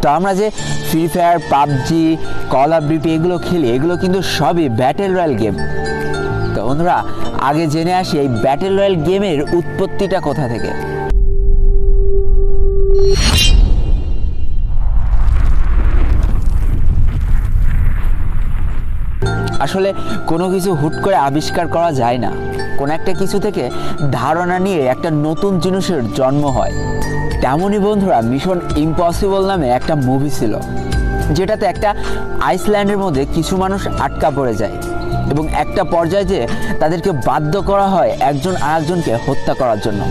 তো আমরা যে free fire, PUBG, call of duty এগুলো খেলি, এগুলো কিন্তু সবই ব্যাটেল রয়্যাল গেম। তো বন্ধুরা, আগে জেনে আসি এই ব্যাটেল রয়্যাল গেমের উৎপত্তিটা কোথা থেকে। আসলে কোনো কিছু হুট করে আবিষ্কার করা যায় না, কোনো একটা কিছু থেকে ধারণা নিয়ে একটা নতুন জিনিসের জন্ম হয়। তেমনই বন্ধুরা, মিশন ইম্পসিবল নামে একটা মুভি ছিল, যেটাতে একটা আইসল্যান্ডের মধ্যে কিছু মানুষ আটকা পড়ে যায় এবং একটা পর্যায়ে যে তাদেরকে বাধ্য করা হয় একজন আরেকজনকে হত্যা করার জন্য।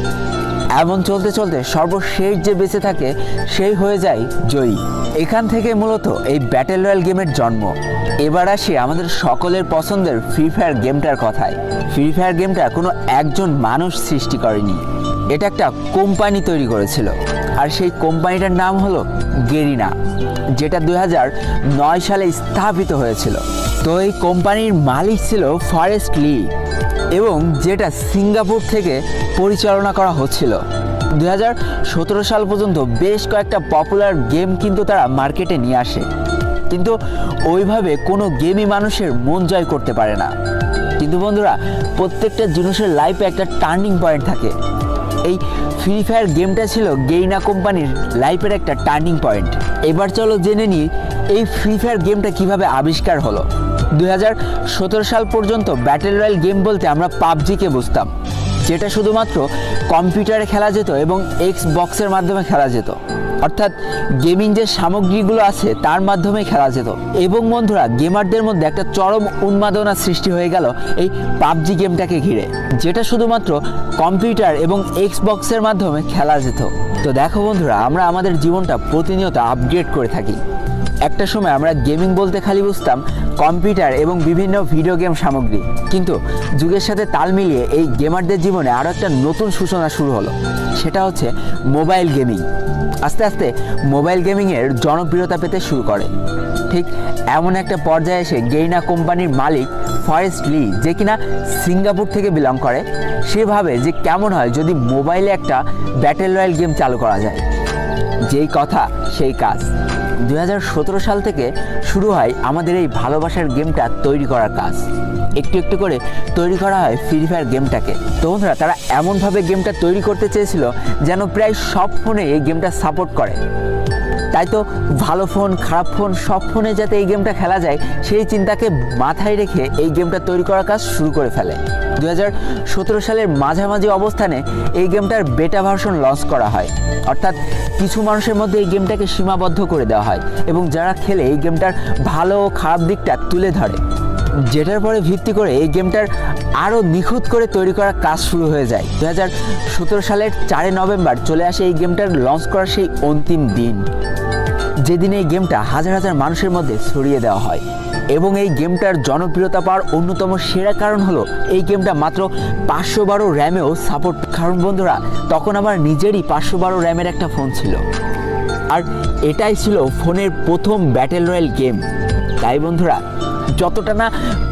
এমন চলতে চলতে সর্বশেষ যে বেঁচে থাকে সেই হয়ে যায় জয়ী। এখান থেকে মূলত এই ব্যাটেল রয়্যাল গেমের জন্ম। এবার আসি আমাদের সকলের পছন্দের ফ্রি ফায়ার গেমটার কথায়। ফ্রি ফায়ার গেমটা কোনো একজন মানুষ সৃষ্টি করেনি, এটা একটা কোম্পানি তৈরি করেছিল, আর সেই কোম্পানিটার নাম হলো গেরিনা, যেটা 2009 সালে স্থাপিত হয়েছিল। তো এই কোম্পানির মালিক ছিল ফরেস্ট লি, এবং যেটা সিঙ্গাপুর থেকে পরিচালনা করা হচ্ছিল। 2017 সাল পর্যন্ত বেশ কয়েকটা পপুলার গেম কিন্তু তারা মার্কেটে নিয়ে আসে, কিন্তু ওইভাবে কোনো গেমই মানুষের মন জয় করতে পারে না। কিন্তু বন্ধুরা, প্রত্যেকটা জিনিসের লাইফে একটা টার্নিং পয়েন্ট থাকে। এই ফ্রি ফায়ার গেমটা ছিল গেরিনা কোম্পানির লাইফের একটা টার্নিং পয়েন্ট। এবার চলো জেনে নিই এই ফ্রি ফায়ার গেমটা কিভাবে আবিষ্কার হলো। 2017 সাল পর্যন্ত ব্যাটেল রয়্যাল গেম বলতে আমরা পাবজিকে বুঝতাম, যেটা শুধুমাত্র কম্পিউটারে খেলা যেত এবং এক্সবক্সের মাধ্যমে খেলা যেত, অর্থাৎ গেমিং যে সামগ্রীগুলো আছে তার মাধ্যমে খেলা যেত। এবং বন্ধুরা, গেমারদের মধ্যে একটা চরম উন্মাদনা সৃষ্টি হয়ে গেল এই পাবজি গেমটাকে ঘিরে, যেটা শুধুমাত্র কম্পিউটার এবং এক্সবক্সের মাধ্যমে খেলা যেত। তো দেখো বন্ধুরা, আমরা আমাদের জীবনটা প্রতিনিয়ত আপগ্রেড করে থাকি। একটা সময় আমরা গেমিং বলতে খালি বুঝতাম কম্পিউটার এবং বিভিন্ন ভিডিও গেম সামগ্রী, কিন্তু যুগের সাথে তাল মিলিয়ে এই গেমারদের জীবনে আরও একটা নতুন সূচনা শুরু হলো, সেটা হচ্ছে মোবাইল গেমিং। আস্তে আস্তে মোবাইল গেমিংয়ের জনপ্রিয়তা পেতে শুরু করে। ঠিক এমন একটা পর্যায়ে এসে গেরিনা কোম্পানির মালিক ফরেস্ট লি, যে কিনা সিঙ্গাপুর থেকে বিলং করে, সে ভাবে যে কেমন হয় যদি মোবাইলে একটা ব্যাটেল রয়্যাল গেম চালু করা যায়। যেই কথা সেই কাজ। 2017 সাল থেকে শুরু হয় আমাদের এই ভালোবাসার গেমটা তৈরি করার কাজ। একটু একটু করে তৈরি করা হয় ফ্রি ফায়ার গেমটাকে। তো বন্ধুরা, তারা এমনভাবে গেমটা তৈরি করতে চেয়েছিল যেন প্রায় সব ফোনে এই গেমটা সাপোর্ট করে। তাই তো ভালো ফোন, খারাপ ফোন, সব ফোনে যাতে এই গেমটা খেলা যায় সেই চিন্তাকে মাথায় রেখে এই গেমটা তৈরি করার কাজ শুরু করে ফেলে। 2017 সালের মাঝামাঝি অবস্থানে এই গেমটার বেটা ভার্সন লঞ্চ করা হয়, অর্থাৎ কিছু মানুষের মধ্যে এই গেমটাকে সীমাবদ্ধ করে দেওয়া হয় এবং যারা খেলে এই গেমটার ভালো ও খারাপ দিকটা তুলে ধরে, যেটার পরে ভিত্তি করে এই গেমটার আরও নিখুঁত করে তৈরি করার কাজ শুরু হয়ে যায়। 2017 সালের 4 নভেম্বর চলে আসে এই গেমটার লঞ্চ করার সেই অন্তিম দিন, যেদিন এই গেমটা হাজার হাজার মানুষের মধ্যে ছড়িয়ে দেওয়া হয়। এবং এই গেমটার জনপ্রিয়তা পাওয়ার অন্যতম সেরা কারণ হলো এই গেমটা মাত্র 512 র্যামেও সাপোর্ট। কারণ বন্ধুরা, তখন আমার নিজেরই 512 র্যামের একটা ফোন ছিল, আর এটাই ছিল ফোনের প্রথম ব্যাটেল রয়্যাল গেম। তাই বন্ধুরা, যতটা না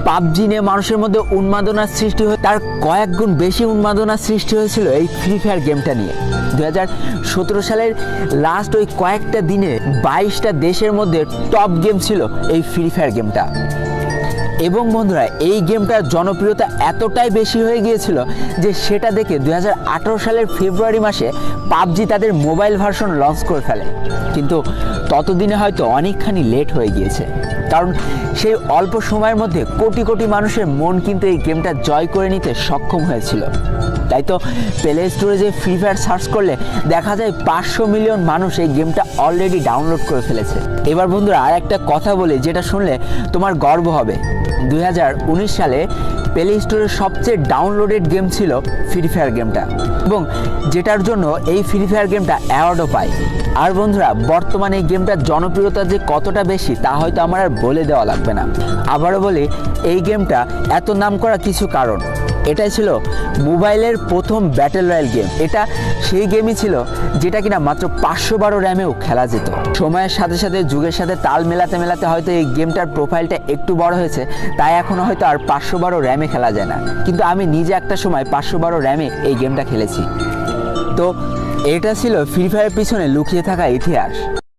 পাবজি নিয়ে মানুষের মধ্যে উন্মাদনার সৃষ্টি হয়, তার কয়েক গুণ বেশি উন্মাদনার সৃষ্টি হয়েছিল এই ফ্রি ফায়ার গেমটা নিয়ে। 2017 সালের লাস্ট ওই কয়েকটা দিনে 22টা দেশের মধ্যে টপ গেম ছিল এই ফ্রি ফায়ার গেমটা। এবং বন্ধুরা, এই গেমটার জনপ্রিয়তা এতটাই বেশি হয়ে গিয়েছিল যে সেটা দেখে 2018 সালের ফেব্রুয়ারি মাসে পাবজি তাদের মোবাইল ভার্সন লঞ্চ করে ফেলে। কিন্তু ততদিনে হয়তো অনেকখানি লেট হয়ে গিয়েছে, কারণ সেই অল্প সময়ের মধ্যে কোটি কোটি মানুষের মন কিন্তু এই গেমটা জয় করে নিতে সক্ষম হয়েছিল। তাই তো প্লে স্টোরে যে ফ্রি ফায়ার সার্চ করলে দেখা যায় 500 মিলিয়ন মানুষ এই গেমটা অলরেডি ডাউনলোড করে ফেলেছে। এবার বন্ধুরা, আর একটা কথা বলি যেটা শুনলে তোমার গর্ব হবে। 2019 সালে প্লে স্টোরের সবচেয়ে ডাউনলোডেড গেম ছিল ফ্রি ফায়ার গেমটা, এবং যেটার জন্য এই ফ্রি ফায়ার গেমটা অ্যাওয়ার্ডও পায়। আর বন্ধুরা, বর্তমানে এই গেমটার জনপ্রিয়তা যে কতটা বেশি তা হয়তো আমার আর বলে দেওয়া লাগবে না। আবারও বলি, এই গেমটা এত নাম করা কিছু কারণ। এটাই ছিল মোবাইলের প্রথম ব্যাটেল রয়্যাল গেম। এটা সেই গেমই ছিল যেটা কিনা মাত্র 512 র্যামেও খেলা যেত। সময়ের সাথে সাথে, যুগের সাথে তাল মেলাতে মেলাতে হয়তো এই গেমটার প্রোফাইলটা একটু বড় হয়েছে, তাই এখন হয়তো আর 512 র্যামে খেলা যায় না। কিন্তু আমি নিজে একটা সময় 512 র্যামে এই গেমটা খেলেছি। তো এটা ছিল ফ্রি ফায়ারের পিছনে লুকিয়ে থাকা ইতিহাস।